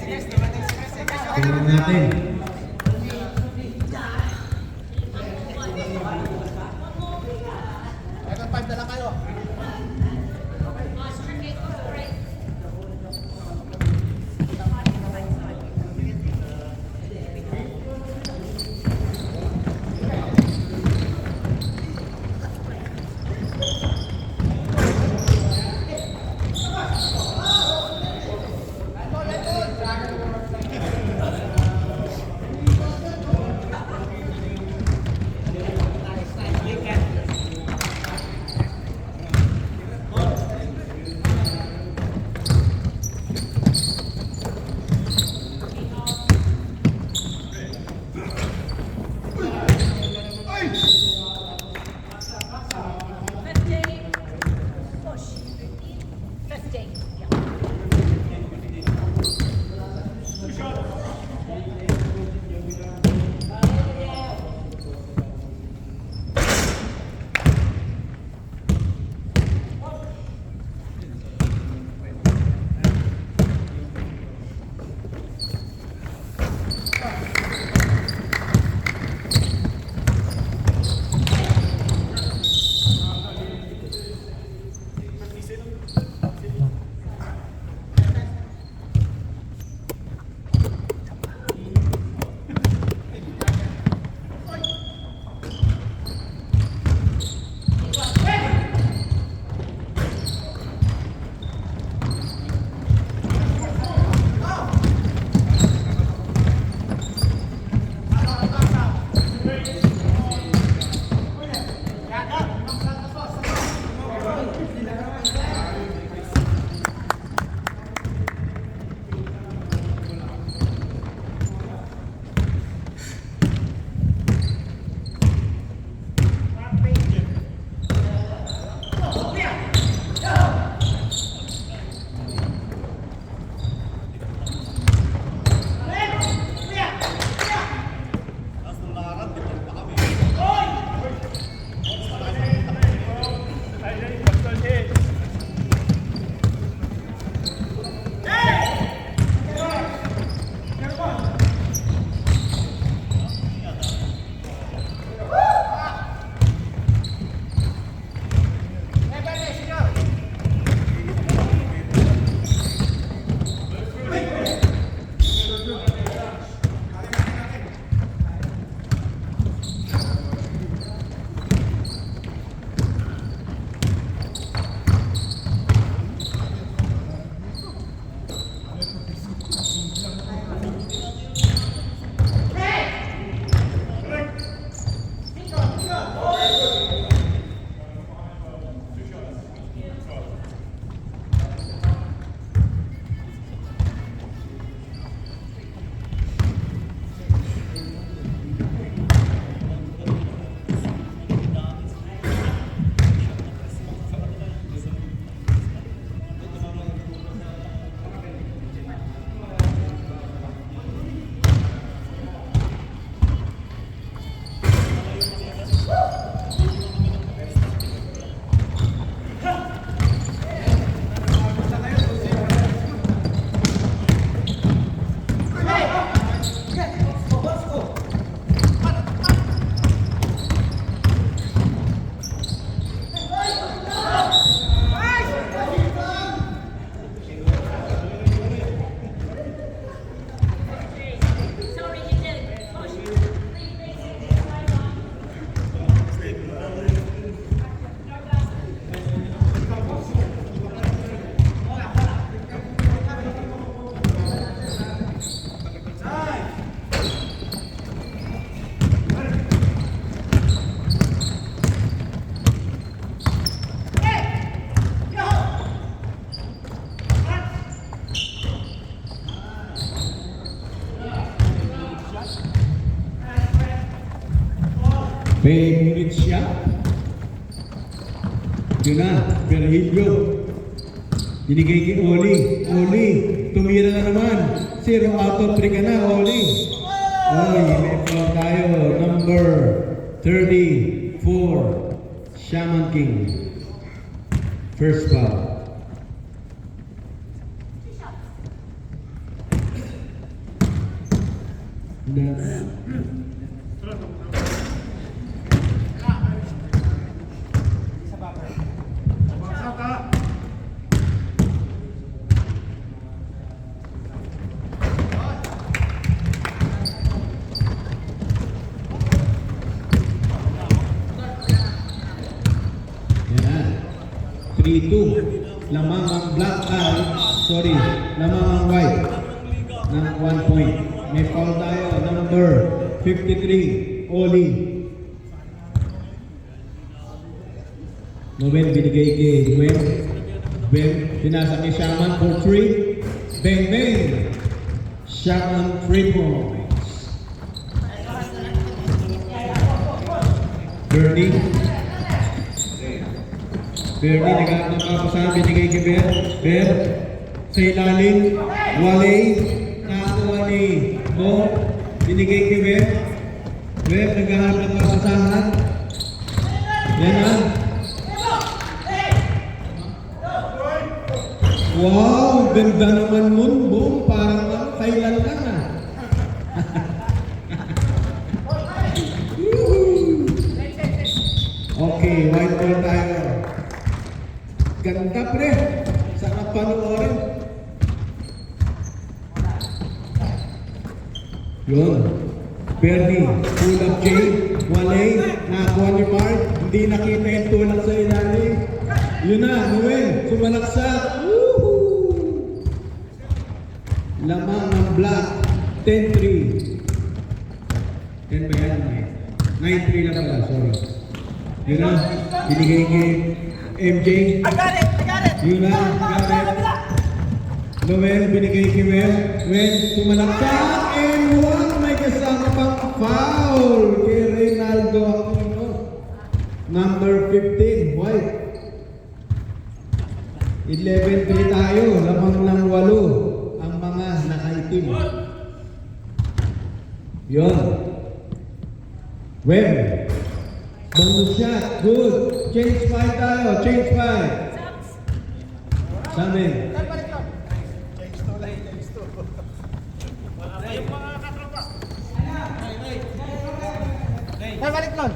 Tingnan natin. Favorite shot. Yun na, Virgilio. Binigay kay Oli. Oli, tumira na naman. 0 out of 3 ka na, Oli. Oy, may foul tayo. Number 34, Shaman King. First foul. Yan. 3-2. Lamang ang black, sorry, lamang ang white ng 1 point. May foul tayo, number 53, Oli. Noel binigay kay Gwen. Gwen, pinasa kay Shaman for 3. Bang bang! Shaman 3 points. Bernie. Bernie, nagpapasahan, binigay kay Ber. Ber, sa ilalim. Wale, nakakuha ni Mo. Binigay kay Ber. Ber, naghahanap ng papasahan. Yan na. Wow, ganda naman nun, Boom. Parang kailan lang ah. Okay, white ball tayo. Ganda pre, sarap panoorin. Yun. Bernie, pull up Jay, Wale, nakakuha ni Mark, hindi nakita yung tulak sa ilalim. Yun na, Noel, sumalaksak. Woohoo! Lamang ng black, 10-3. 10 ba yan? 9-3 lang pala, sorry. Yun na, binigay kay MJ. I got it! Yun na, got it. Noel, binigay kay Wen, sumalaksak. And one, may kasama pang foul kay Reynaldo Aquino. Number 15, white. 11-3 tayo, lamang ng 8 ang mga nakaitim. Yun. Web. Bonus shot, good. Change 5 tayo, change 5. Sabi. Balik Lon.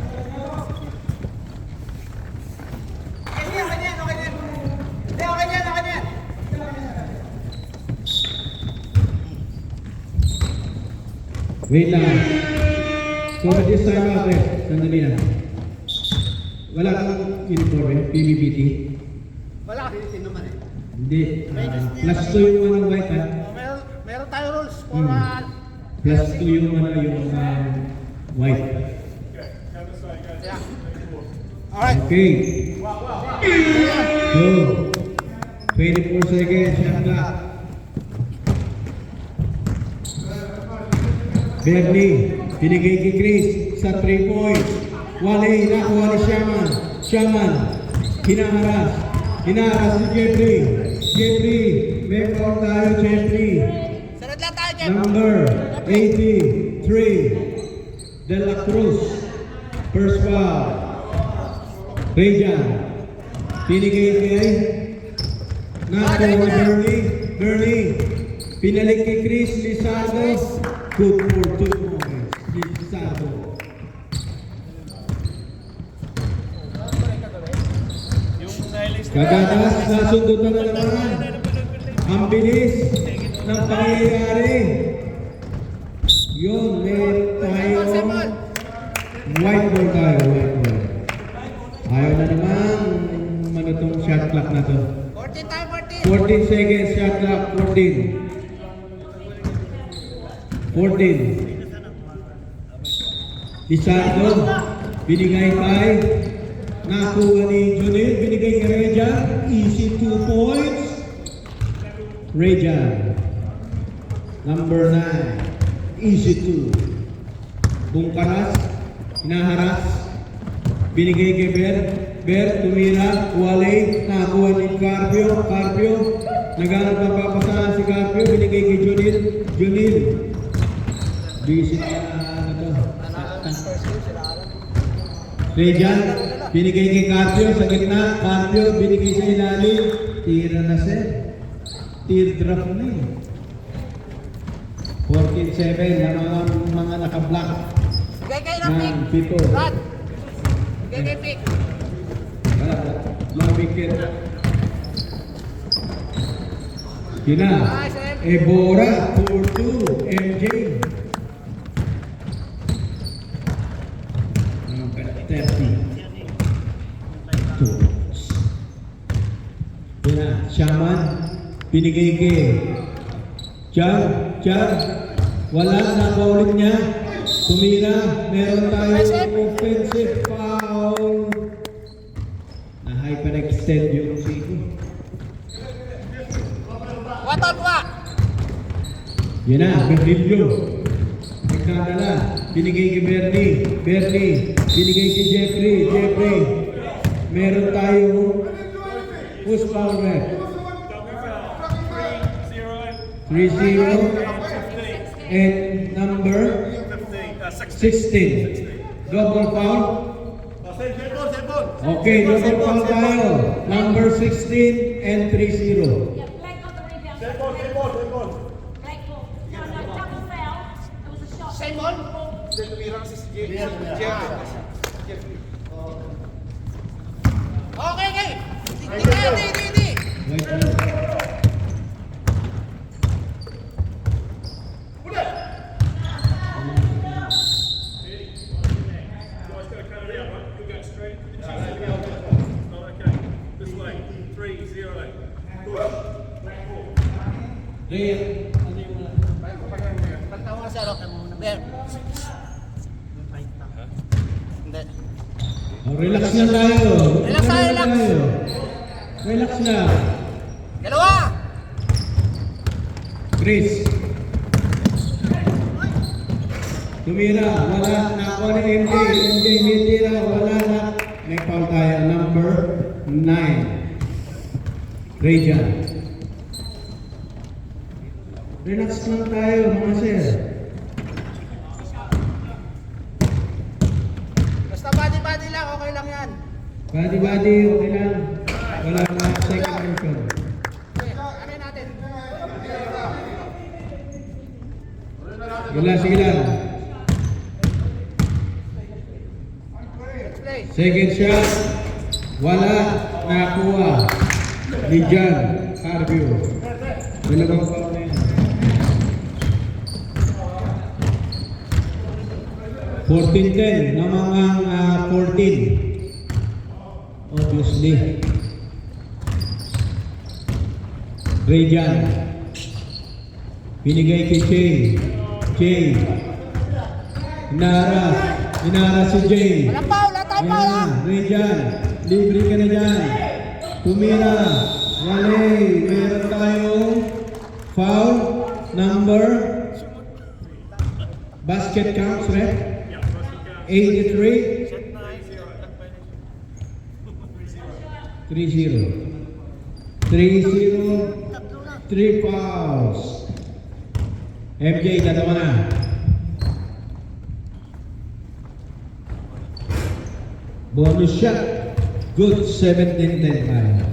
Okay yan. Hindi, okay yan. Wait lang. So at this time out there, sandali lang. Wala kang uniform eh, PBBT? Wala kasi naman eh. Hindi. Plus 2 yung ano white ha? Meron tayo rules for Plus 2 yung ano yung white. Alright. Okay. Go. 24 seconds, shot clock. Bernie, binigay kay Chris sa 3 points. Wale, nakuha ni Shaman, hinaharas si Jeffrey. May foul tayo, Jeffrey. Sunod lang tayo, Jeff. Number 83, De La Cruz. First foul. Rejan, binigay kay nakuha ni Bernie. Pinalik kay Chris Lizardo. Good for 2 points. Lizardo. Kagatas, nasundutan na naman. Ang bilis ng pangyayari. Yun, meron tayo. White ball tayo, white ball. Ayaw na naman manutong shot clock na to. 14 tayo, 14 seconds, shot clock, 14. 14. Lizardo, binigay kay nakuha ni Junil, binigay kay Rejan, easy 2 points. Rejan, number 9, easy 2. Bungkaras, hinaharas, binigay kay Ber, tumira, Wale, nakuha ni Carpio, naghanap ng papasahan si Carpio, binigay kay Junil, visit na to. Rejan, binigay kay Carpio sa gitna, Carpio, binigay sa ilalim, tira na set, teardrop na eh. 14 14-7 na mga naka-block Bigay kayo ng pick. ng pito. Rod. Bigay kayo pick. Wala, lumikit. Yun na. Ebora, 4-2, MJ. Number 30. Yun na, Shaman. Binigay kay Char. Wala, nakaulit niya. Tumira, meron tayong offensive foul. Na-hyperextend yung Siko. Waton wa. Yan na, Bernillo. Nagkadala. Binigay kay Bernie. Binigay kay Jeffrey. Meron tayong push foul rep. 3-0. And number 16. Double foul. Okay, double foul tayo. Number 16 and 3-0. Yeah, black on the rebound. Black ball. No, double foul. It was a shot. Same ball. Okay. Hindi. White ball. Ray, ano yung mga... Pagtawa sa ano. Ben. Hindi. Oh, relax na tayo. Relax. Relax na. Dalawa. Chris. Tumira, wala. Nakuha ni MJ. MJ mitira, wala na. May foul tayo. Number 9. Rejan. Relax lang tayo, mga sir. Basta body lang. Okay lang yan. Body, okay lang. Wala na second version. Okay, ano natin? Wala, sige lang. Play. Second shot. Wala. Nakuha. Ni Jan Carvio. Dalawang foul na yan. 14-10 na mga 14. Obviously. Rejan. Binigay kay Jay. Inara si Jay. Walang foul. Wala tayong foul ha. Rejan. Libre ka na dyan. Tumira. Wale. Meron tayong foul number basket counts, rep. 83. 3-0. 3 fouls. MJ, dalawa na. Bonus shot. Good. 17-10 tayo.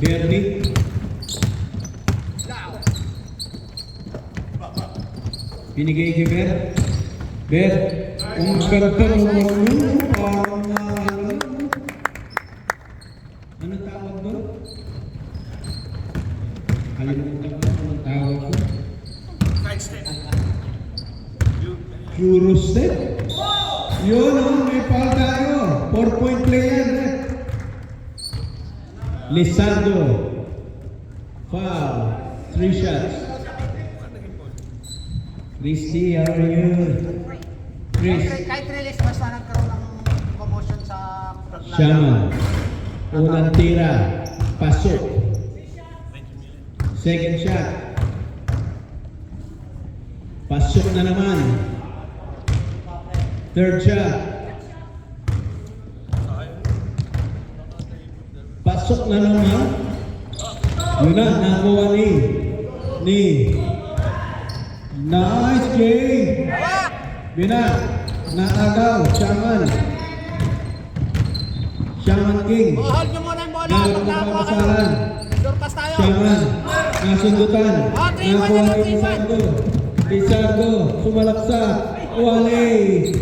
Bernie. Binigay kay Ber. Ang ganda naman. Parang ano tawag doon? Kalimutan ko anong tawag ko. Eurostep. Yun, may foul tayo. 4-point play yan. Lisandro. Foul. 3 shots. Christy, how are you? Chris. Kahit release, basta nagkaroon ng commotion sa Shaman. Unang tira. Pasok. Second shot. Pasok na naman. Third shot. Pasok na naman. Yun na, nakuha ni nice game. Bina, naagaw, Shaman King. Hold nyo muna yung bola. Meron Pag na nakakuha kayo. papasalan. Surpass tayo. Shaman. nasundutan, nakuha ni Lizardo. Lizardo, sumalaksak, Wale,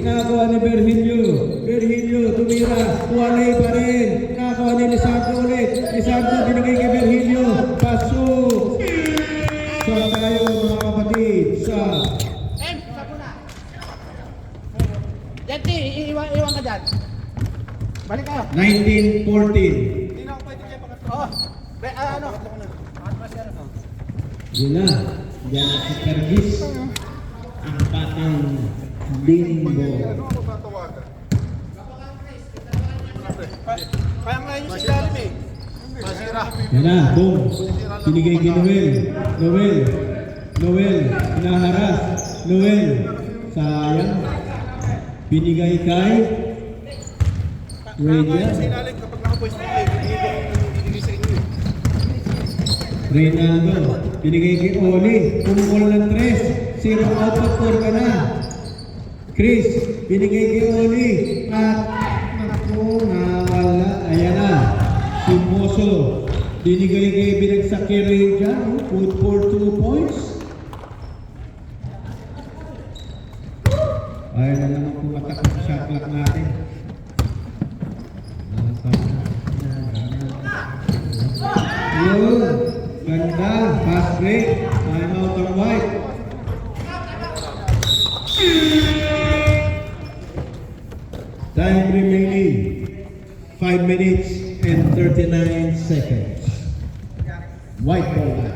nakuha ni Virgilio. Virgilio, tumira, Wale pa rin, nakuha ni Lizardo ulit. Lizardo, binigay kay Virgilio, pasok. So tayo mga kapatid, sa Sa muna. Jenti, iwan ka dyan. Balik kayo. 1914. Hindi na ako pwede dyan pagkat. Oh, ano? Yun na, yan si Pergis, ang batang Limbo. Kaya nga yun si Dalim eh. Masira. Yan na, boom. Binigay kay Noel. Noel, hinaharas. Noel, sayang. Binigay kay Radiant. Dalim kapag nakapwesto kayo, binigay sa inyo. Reynaldo, binigay kay Oli. Kumukul ng 3. 0 out of 4 ka na. Chris, binigay kay Oli. At naku, nawala. Ayan na. Si Moso, binigay kay binagsak kay Radiant. Put for 2 points. Ayaw na naman pumatak ang shot clock natin. Yun. Ganda. Fast break. Time out on white. Time remaining. 5 minutes and 39 seconds. White ball.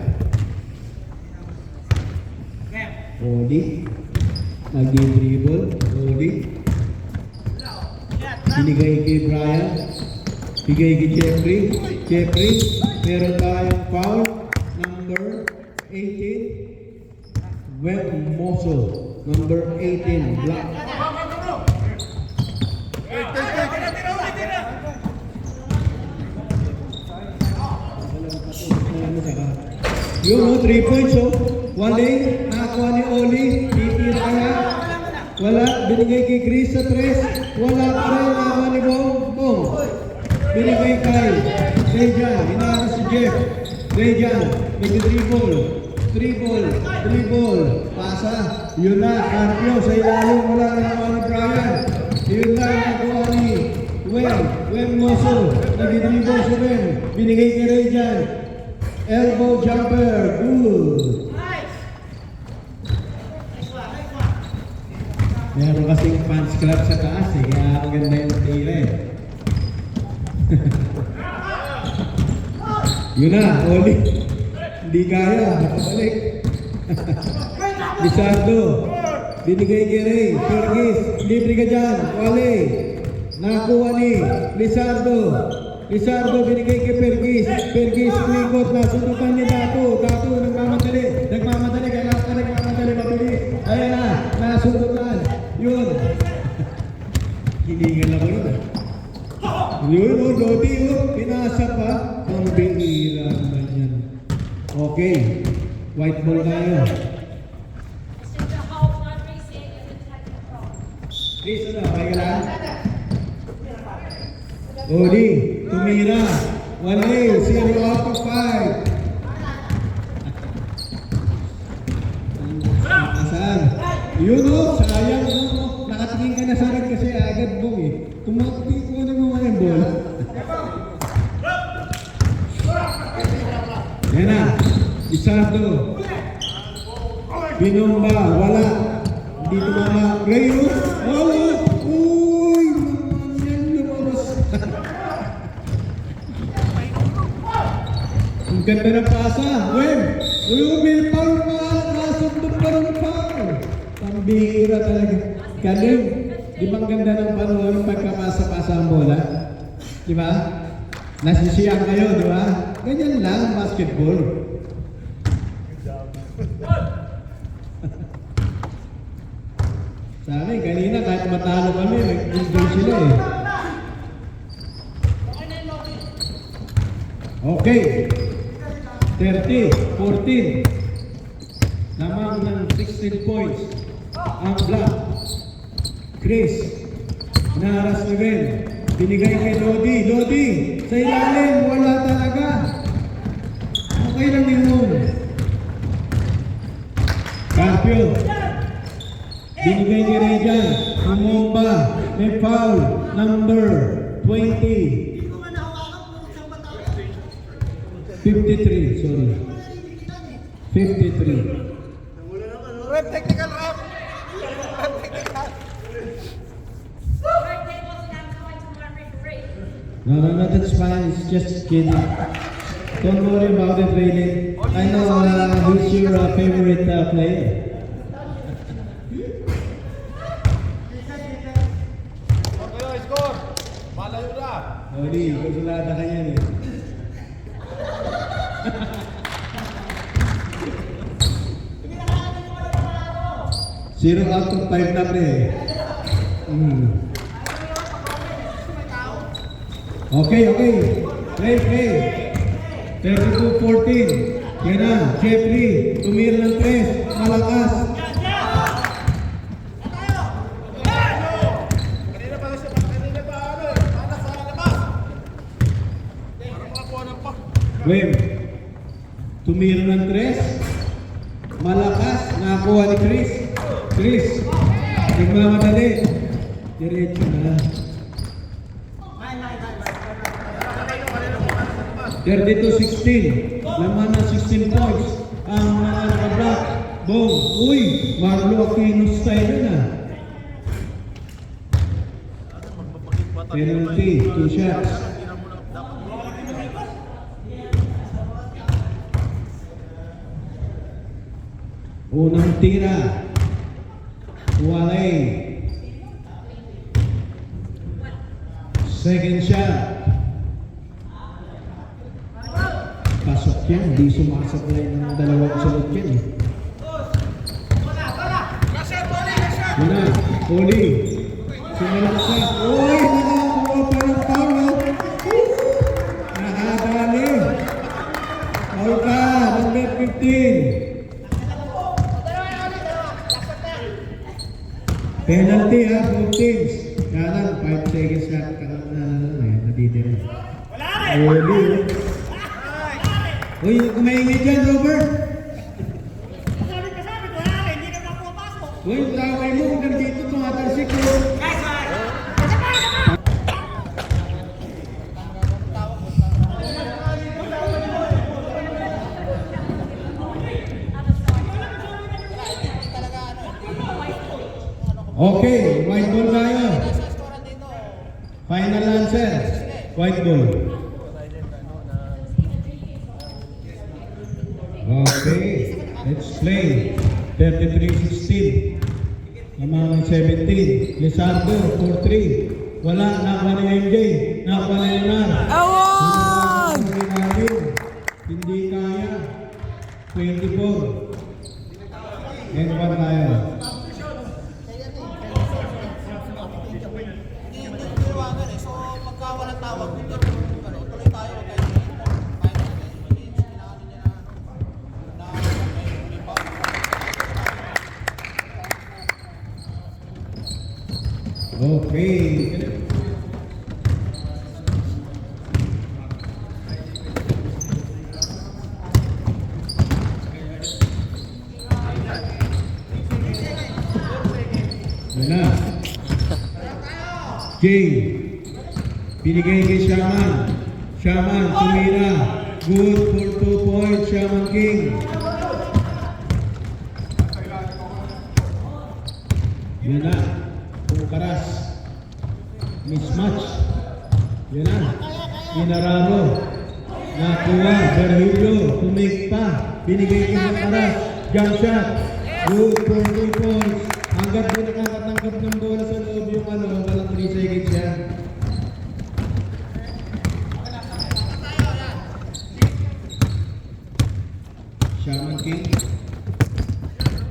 Oli. Nag-dribble. Oli. Binigay kay Brian. Bigay kay Jeffrey. Jeffrey, meron tayong foul. Number 18. Web Moso. Number 18. Black. Yun o, 3 points o. Wale, nakakuha ni Oli. Titira kaya. Wala, binigay kay Chris sa 3. Wala pa rin, nakakuha ni Bong. Binigay kay Rejan, hinaharap si Jeff. Rejan, nag-dribble. Dribble, pasa. Yun na, Carpio, sa ilalim, wala na nakuha ni Brian. Yun na, nakuha ni Wen Moso. Nag-dribble si Wen. Binigay kay Rejan. Elbow jumper, good. Meron kasing fans club sa taas eh, kaya maganda yung tira eh. Yun na, Oli. Hindi kaya, nakabalik. Lizardo, binigay kay Ray, Pergis, libre ka dyan, Wale. Nakuha ni Lizardo. Lizardo, binigay kay Pergis. Pergis, likot, nasundukan ni Dato. Dato, nagmamadali, kailangan ka nagmamadali, mabilis. Ayan na, nasundukan. Yun. Hiningal ako yun ah. Yun o, Lodi o, pinasa pa. Ang bihira naman yan. Okay, white ball tayo. Mr. Hope, not racing in the technical. Please, ano, kaya ka lang? Odi, tumira. Wale, 0 out of 5. Saan? Yun o, sayang o. Nakatingin ka na sa red kasi agad bong eh. Tumakti ko na mo yung bola. Yan na, Lizardo. Binomba, wala. Hindi tumama. Rayo, wala. Uy, naman yan lumabas. Ang ganda ng pasa. Wem, may foul pa. Nasundot pa ng foul. Pambihira talaga. Kalim, di ba ang ganda ng panahon pagkapasa-pasa ang bola? Di ba? Nasisiyang kayo, di ba? Ganyan lang, basketball. Sa amin, kanina kahit matalo kami, nag-enjoy sila eh. Okay. 30, 14. Lamang ng 16 points. Ang Black. Chris. Naharas ni Ben. Binigay kay Lodi. Lodi, sa ilalim, wala talaga. Okay lang din nun. Carpio. Binigay ni Rejan. Umomba. May foul. Number 20. 53, sorry. 53. Rep, technical rep. Birthday was not going to my referee. No, that's fine. It's just kidding. Don't worry about it, really. I know who's your favorite player. Okay, score. Malayo na. Oli, kusulada ka yan eh. Zero out of 5 na pre. Okay. Play. 32-14. Yan na, Jeffrey. Tumira ng 3. Malakas. Kanina pa ano eh. Panas sa labas. Parang makakuha ng pa. Wem. Tumira ng 3. Malakas. Nakakuha ni Chris. Chris. Nagmamadali. Diretso na. 32-16. Laman na 16 points. Ang mga nakablock. Boom. Uy! Marlo Aquino style yun ah. Penalty. 2 shots. Unang tira. Walay. Second shot. Pasok yan. Di sumasaklay ng dalawang sunod yan eh. Yun na. Oli. Sumalak siya. Uy! Nakakuha pa ng foul. Nakadali. Foul ka. Number 15. Penalty ha, both teams. Kaya lang, 5 seconds na natitira. Oli. Uy, kumaingay dyan, Robert. Uy, taway mo, hanggang dito tumatalsik ko. Okay, white ball tayo. Final answer, white ball. Okay, let's play. 33-16. Naman 17. Lizardo, 4-3. Wala, nakuha ni MJ. Nakuha ni Lenar. Award! Hindi kaya. 24. And one tayo. So, pagka walang tawag dito, tuloy tayo. Okay. Yan na. Jay. Binigay kay Shaman. Shaman, tumira. Good for 2 points, Shaman King. Yan na. Bukaras. Mismatch. Yan na. Inararo. Nakuha. Berhillo. Tumig pa. Binigay kay Bukaras. Jump shot. Good for 2 points. Hanggat di nakakatanggap ng bola sa loob yung walang 3 seconds yan. Shaman King.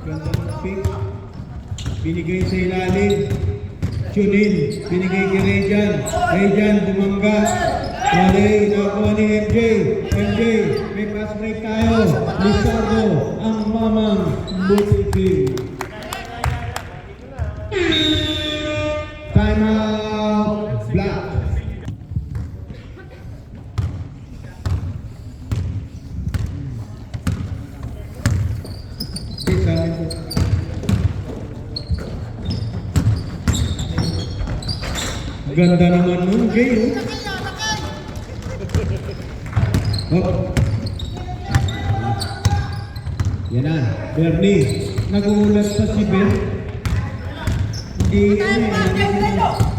Ganda ng pick. Binigay sa ilalim. Chunin. Binigay kay Rejan. Rejan bumangga. Walay. Nakuha ni MJ. MJ. May pass break tayo. Lizardo. Ang mamang Butiti. Time out. Black. Okay, sabi ko. Ganda naman nun, Jay. Oh. Yan na, Bernie. Naguulat pa si Ben. Hindi,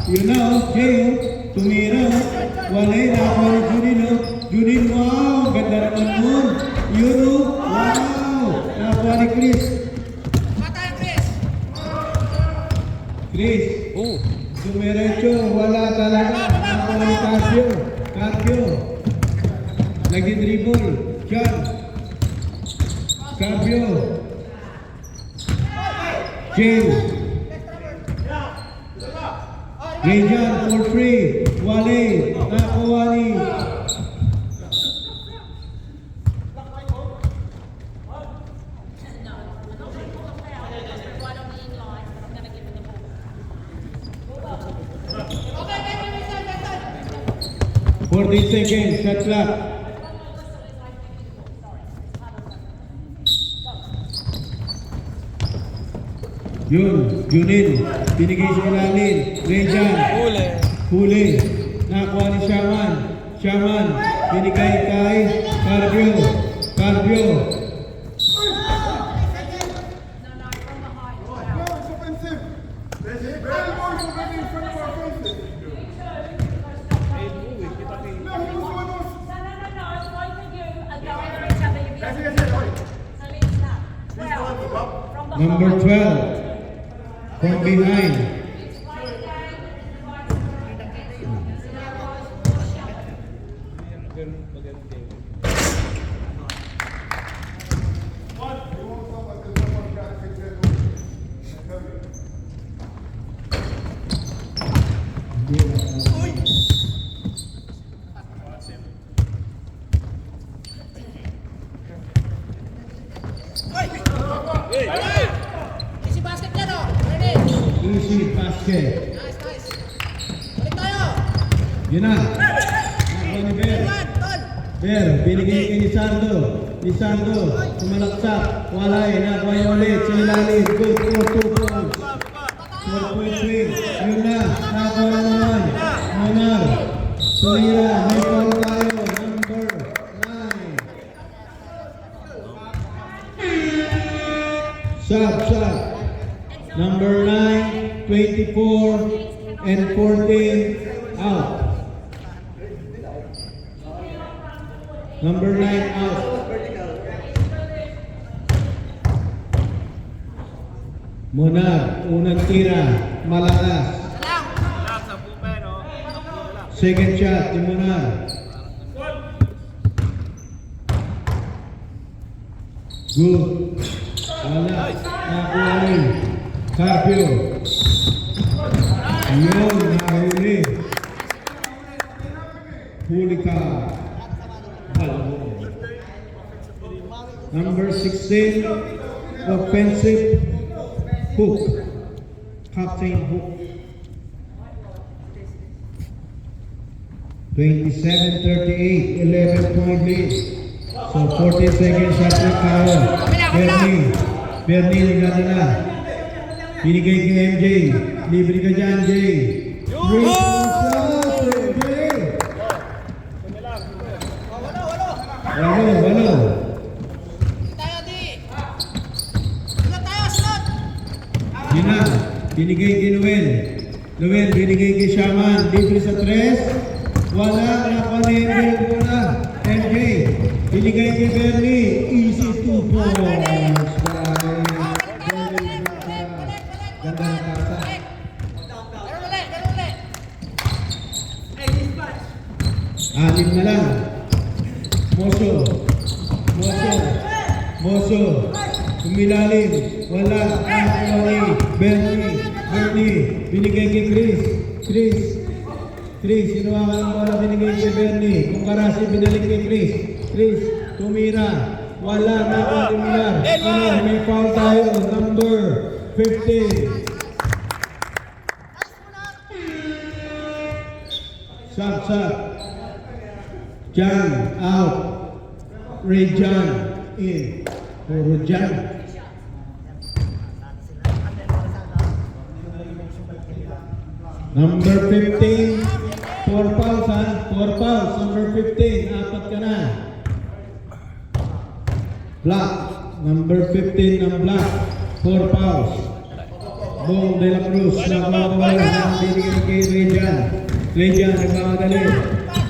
yun na, oh, Jay, oh. Tumira, oh. Walay, nakakuha ni Junin, oh. Junin, wow, ganda naman nun. Yun, oh, wow. Nakakuha ni Chris. Chris. Dumiretso, wala talaga. Nakakuha ni Carpio. Carpio. Nagdi-dribble. John. Carpio. James. Rejan for free. Wale. Nakakuha ni for this second, shot clock. Junin, binigay sa ilalim. Rejan, huli. Nakuha ni Shaman. Shaman, binigay kay Carpio. Carpio. Number 12. From behind. Easy basket dyan, oh. Ready? Easy basket. Nice, nice. Balik tayo. Yun na. Nakuha ni Ber. Tol. Ber, binigay kay Lisandro. Lisandro, sumalaksak. Walay, nakuha niya ulit sa ilalim. Good for 2 points. 4-point swing. Yun na, nakuha na naman. Monar. Tumira, may foul tayo. Number 9. Shot. Number 9, 24, and 14, out. Number 9, out. Monar, unang tira, malakas. Second shot, ni Monar. Good. Wala. Nakuha ni Carpio. Yun, nahuli. Huli ka. Number 16, offensive hook. Captain Hook. 27-38, 11-point lead. So 40 seconds shot clock tayo. Bernie, ligado na. Binigay kay MJ. Libre ka dyan, Jay. Three shots, MJ. Walo. Tayo, di. Sunod tayo, sunod. Yun na. Binigay kay Noel. Noel, binigay kay Shaman. Libre sa 3. Wala. Nakuha ni MJ. Wala. MJ. Binigay kay Bernie. Easy 2 points. Ganda ng kasa. Ganun ulit. Anim na lang. Moso. Umilalim. Wala. Nakuha ni Bernie. Binigay kay Chris. Sinuha ka ng bola. Binigay kay Bernie. Kung karasi, binalik kay Chris. Tumira. Wala. Nakuha ni Milar. May foul tayo. Number 15. Shot. Jan out. Rejan in. Rejan. Number 15, 4 fouls ha, 4 fouls. Number 15, apat ka na. Block, number 15 ng block, 4 fouls. Bong De La Cruz, nagmamawala ng binigay kay Rejan. Rejan, nagmamadali.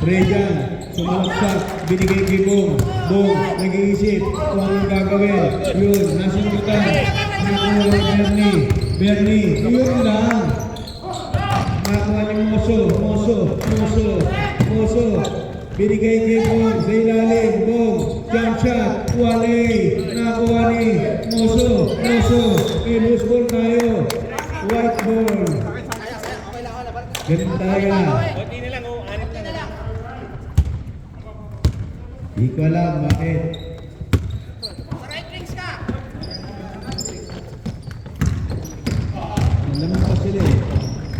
Rejan, sumalaksak, binigay kay Bong. Bong, nag-iisip kung anong gagawin. Yun, nasundutan. Nakuha ni Bernie. Bernie, yun lang. Nakuha ni Moso. Binigay kay Bong sa ilalim. Bong, jump shot, wale. Nakuha ni Moso. Eh, loose ball tayo. White ball. Ganun tayo. Konti na lang, oh. 6 na lang. Di ko alam bakit. Right rings ka. Alam mo kasi eh.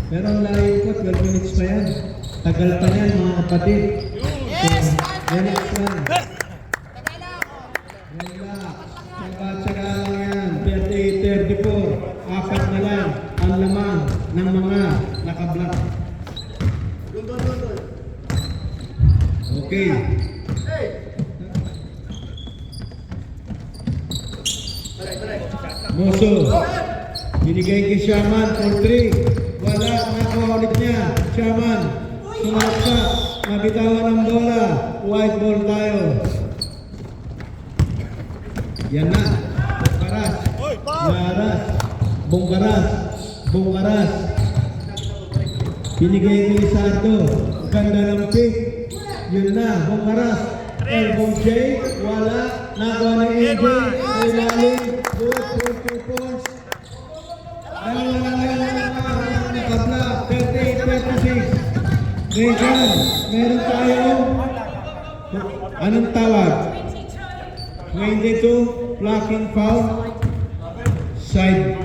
Pero ang layo ko, 12 minutes pa yan. Tagal pa yan mga kapatid. Yes! Relax lang. Taga na ako. Relax. Tsaga-tsaga lang yan. 38, 34. Apat na lang ang lamang ng mga nakablock. Okay. Moso. Binigay kay Shaman for 3. Wala. Nakuha ulit niya. Shaman. Sumaksak. Nabitawan ng bola. White ball tayo. Yan na. Bongkaras. Binigay kay Lizardo. Ganda ng pick. Yun na. Bongkaras. Elbow J. Wala. Nakuha ni AJ. Ilalim. Good. 2 points. Dalawa na lang. Nakabla. 38-36. Regan. Meron tayo. Anong tawag? 22. Blocking foul. Side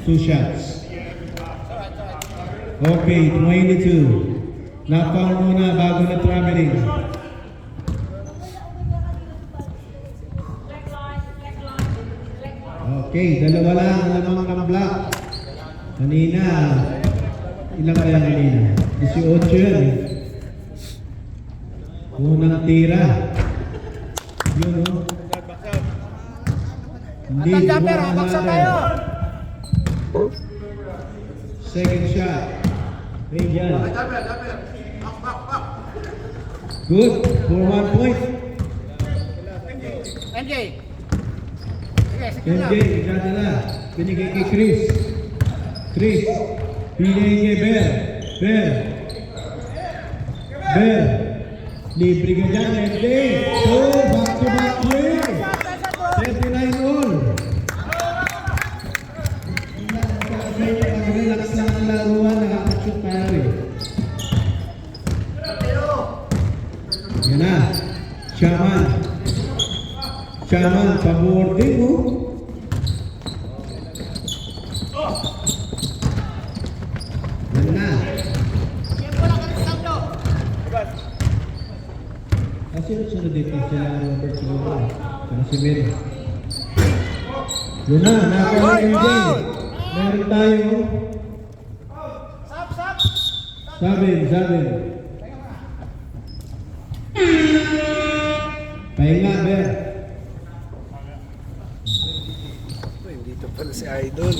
2 shots. Okay, 22. Na-foul muna bago na traveling. Okay, dalawa lang ang lamang ng block. Kanina, ilang kaya kanina? 18 yan eh. Unang tira. Yun o. Hindi, Jumper, baksa tayo. Second shot. Regan. Good. For 1 point. MJ. Sige, sige lang. MJ, ikadala. Binigay kay Chris. Binigay kay Ber. Libre ka dyan, MJ. So, back to back win. 39 all. Relax lang ang laruan, nakakashoot tayo eh. Yan na. Shaman, pag-boarding mo. Yan na. Kasi sunod dito sila Robert siguro. Saka si Mary. Yun na, nakuha ni MJ. Meron tayo. Sabin. Pahinga, Ber. Dito pala si Idol.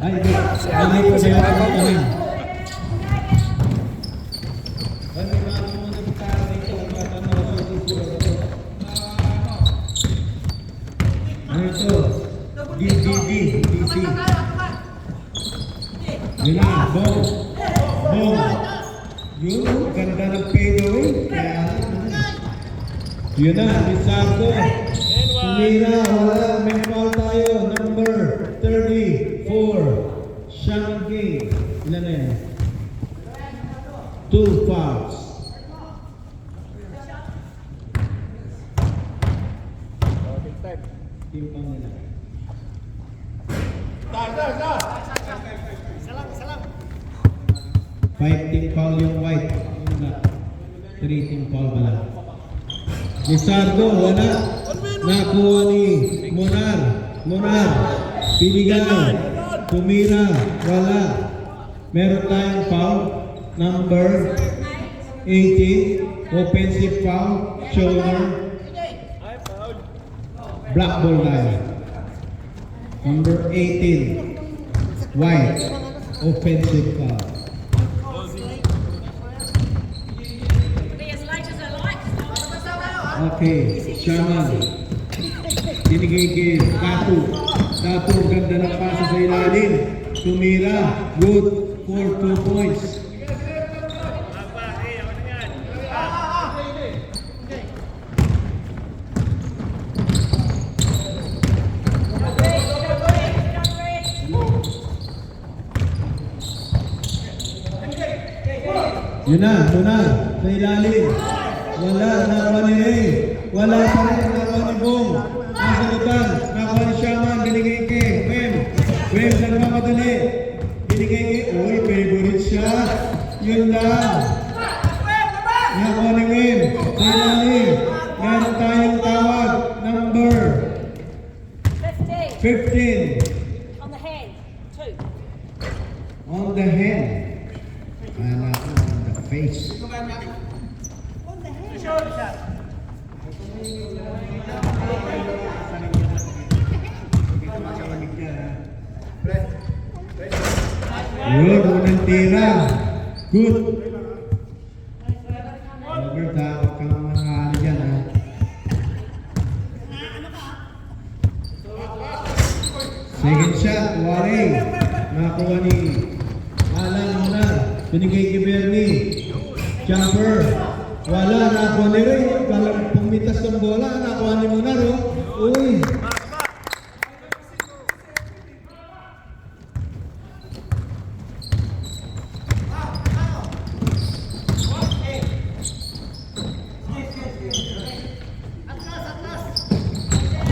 Ay, si Idol si Papa mo. DC. Yun na, bong. Yun, ganda ng fadeaway. Yun na, Lizardo. Sumira, wala. May foul tayo. Number 34. Shaman King. Ilan na yan? 2 fouls. Team foul nila. Salam. 5 team foul yung white. 3 team foul pala. Lizardo, wala. Nakuha ni Monar. Piligan. Tumira, wala. Meron tayong foul, number 18, offensive foul, shoulder, black ball tayo. Number 18, white, offensive foul. Be as late as I like. Okay, Shaman. Binigay kay Tato. Tato, ganda ng pasa sa ilalim. Tumira, good for 2 points. Yun na, sa ilalim. Wala, nakuha ni Ray. Wala pa rin, nakuha ni Bong. Nasa lutan, nakuha ni Shaman, binigay kay Wem. Wem, nagmamadali. Binigay kay, uy, favorite shot. Yun lang. Nakuha ni Wem. Sa ilalim. Meron tayong tawag. Number 15. 15. On the hand. 2. On the hand. Kala ko on the face. Yun, unang tira. Good. Robert, huwag kang manghali dyan, ha. Second shot, Warren. Nakakuha ni Alan muna. Binigay kay Bernie. Jumper. Wala, nakakuha ni Ray. Kalang pumitas ng bola, nakakuha ni Monaro. Uy.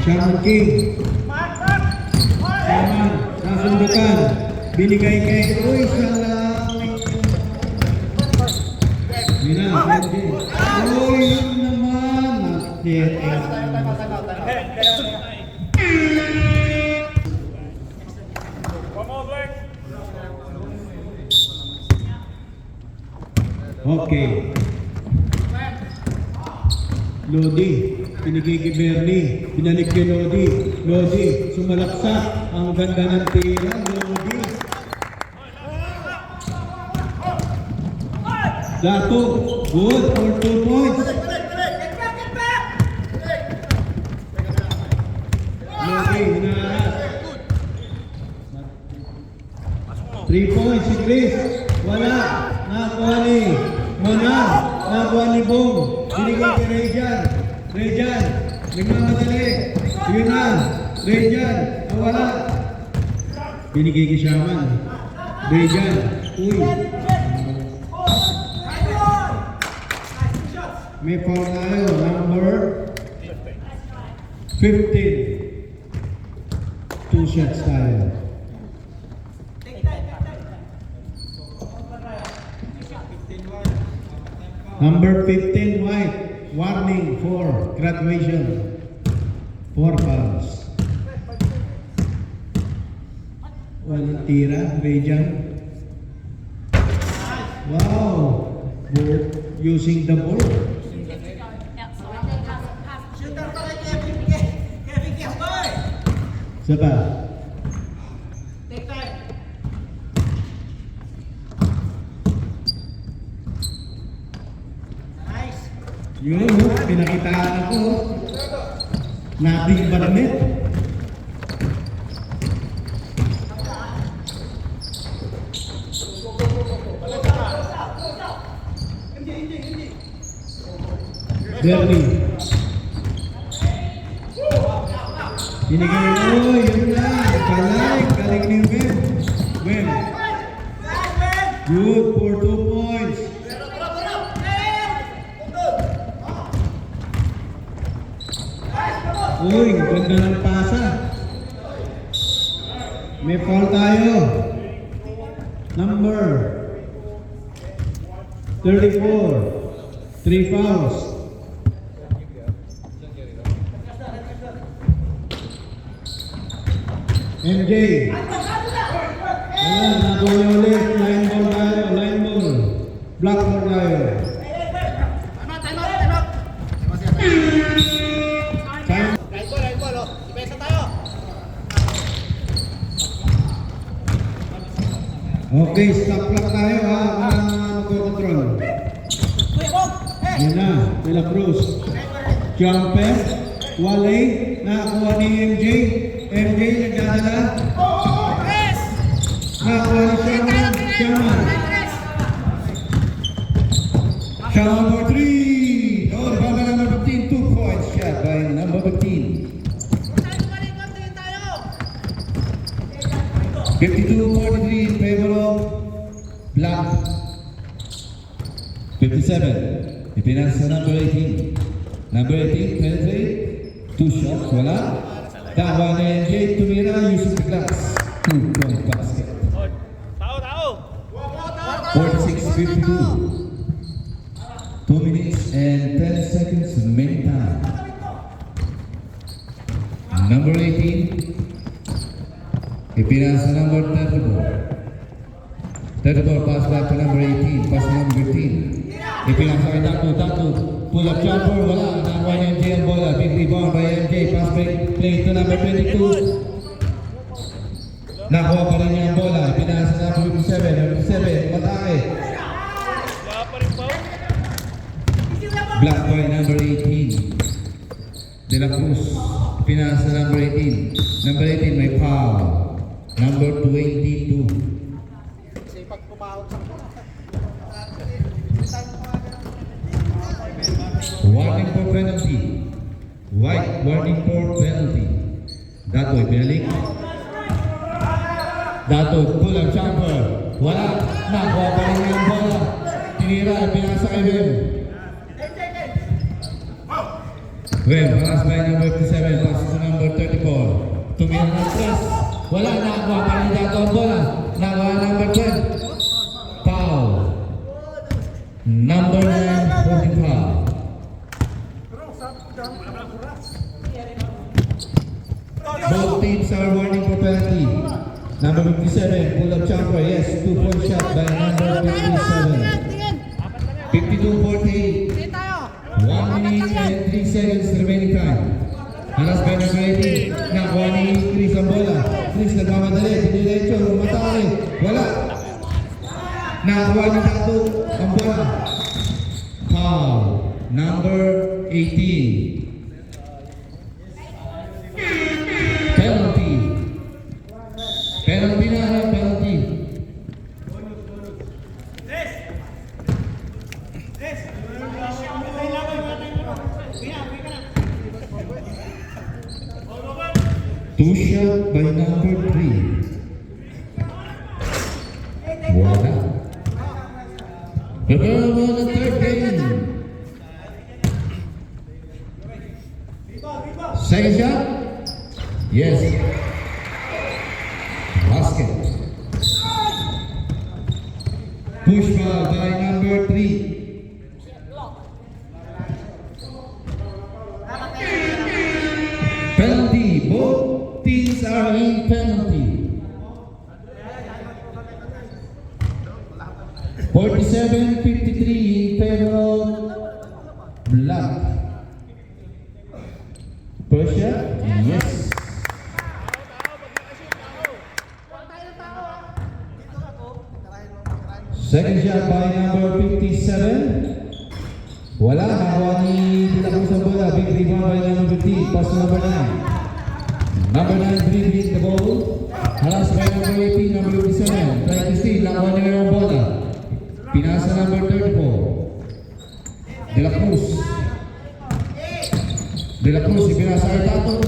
Shaman King. Shaman, nasundukan. Binigay kay Uy, salam. Yun na, pwede. Uy, yun naman. Okay. Lodi, binigay kay Bernie, binalik kay Lodi. Lodi, sumalaksak. Ang ganda ng tira, Lodi. Dato, good for 2 points. Lodi, hinaharap. 3 points si Chris. Wala. Nakakuha ni Mona. Nakakuha ni Bong. Binigay kay Rejan. Rejan. Nagmamadali. Yun na. Rejan. Nawala. Binigay kay Shaman. Rejan. Uy. May foul tayo. Number 15. 2 shots tayo. Number 15, white. Warning for graduation. 4 fouls. Walang tira, Rejan. Wow! Using the ball. Siapa? Yun, pinakitaan ako. Nating baramit. Bernie. Binigay mo, yun na. Galing ni Wem. Wem. Good for 2 points. Uy, ganda ng pasa. May foul tayo. Number 34. 3 fouls. MJ. Ayan, nakuha niyo ulit. Line ball tayo, line ball. Block ball tayo. Time out. Time. Line ball, oh. Ibesa tayo. Okay, stop clock tayo ha. Mag-control. Yan na, De La Cruz. Jumper. Wale. Nakakuha ni MJ. MJ nagdadala. Nakakuha ni Shaman. Shaman for 3. Oh, baba number 15. 2 points shot by number 15. 52-43 in favor of Black. 57. Ipinasa sa number 18. Number 18, penetrate. 2 shots, wala. Tawa na MJ, tumira, using the glass. 2-point basket. Tao. 46-52. 2 minutes and 10 seconds remaining time. Number 18. Ipinasa number 34. 34 pass back to number 18. Pass to number 15. Ipinasa kay Tato. Pull up jumper. Wala. Nakuha ni MJ ang bola. Big rebound by MJ. Pass back play to number 22. Nakuha pa rin niya ang bola. Ipinasa sa number 57. Number 7. Matake. Black boy number 18. De La Cruz. Ipinasa sa number 18. Number 18 may foul. Number 22. Sipag pumahon sa Warning for penalty. White warning for penalty. Datoy, pinalik. Datoy, pull up jumper. Wala. Nakuha pa rin ang bola. Tinira, pinasa kay Wem. Wem, pass by number 57. Pass to number 34. Tumira ng press. Wala. Nakuha pa rin Dato ang bola. Nakuha number 10. Foul. Number 9, holding foul. Both teams are warning for penalty. Number 57, pull up jumper. Yes, 2-point shot by number 57. 52-48. 1 minute and 3 seconds remaining time. Alas by number 18. Nakuha ni Chris ang bola. Chris nagmamadali. Diniretso. Matake. Wala. Nakuha ni Tato ang bola. Foul. Number 18. Penalty. Penalty na, penalty. Two shot by number 3. Wala. Prepare for the third game. Second shot. Yes. Basket. Push foul by number 3. Penalty. Both teams are in penalty. 47-53 in favor of Black. Persia? Yes. Second shot by number 57. Wala. Nakuha ni De La Cruz ang bola. Big rebound by number 15. Pass to number 9. Number 9 dribbling the ball. Halas by number 18. Number 57. Try to steal. Nakuha niya ang bola. Pinasa number 34. De La Cruz. De La Cruz. Ipinasa kay Tato.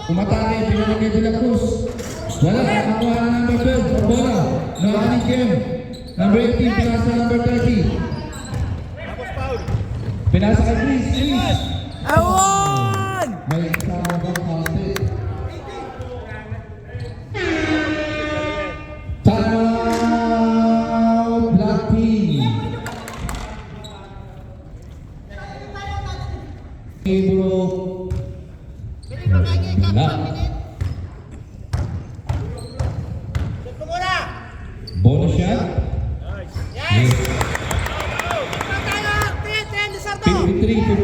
Umatake. Pinanag ni De La Cruz. Wala. Nakuha na number 12. Ang bola. Nakuha ni Kim. Number 18, pinasa number 30. Pinasa kay Chris. Awan! May isang kaunti. Timeout, Black Team. Ibro. Black.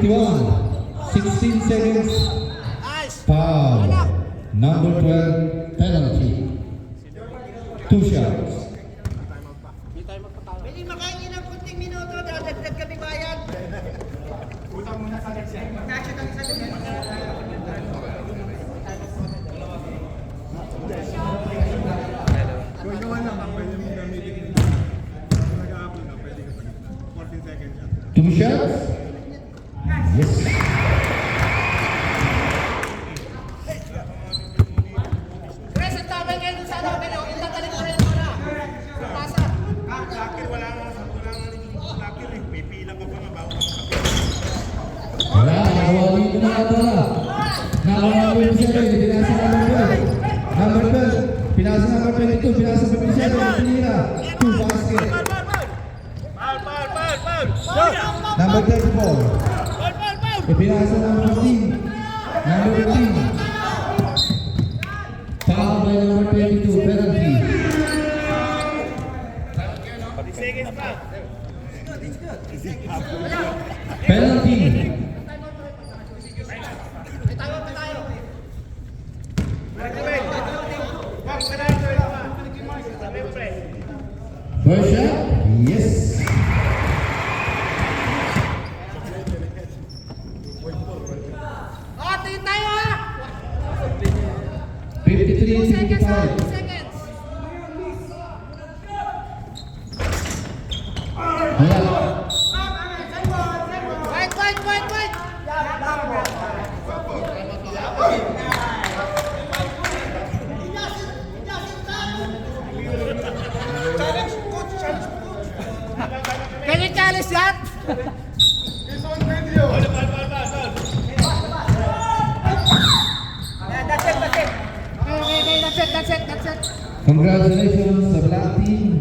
21. 16 seconds. Nice. Foul. Number 12, penalty. 2 shots. Pwede makain ng kunting minuto, dagdag kami bayan. Utang muna sa next year. Mag-action ang isa doon. Kung gawa naman, pwede mong gamitin. Nag-a-upload na, pwede ka pag 14 seconds yan. 2 shots. Yes. Chris, ang tabay ngayon sa lobby, no? Itatalik mo rin muna. Pasa. Lakir, wala nga yung lakir eh. May pila ka pa nga bago ka Wala, nakawali ko na ito na. Nakawali ko siya rin, pinasa number 12. Number 12, pinasa number 22, pinasa number 7, pinira. 2 basket. Number 34, pinasa number 15. Number 15. Foul by number 22, penalty. Penalty. May tayo, may tayo. First shot, yes. Oh, tingin tayo ha! 53, 2 seconds ha, 2 55. seconds. Wala. Wait. Can you challenge that? That's it. Okay, that's it. Congratulations sa Black Team.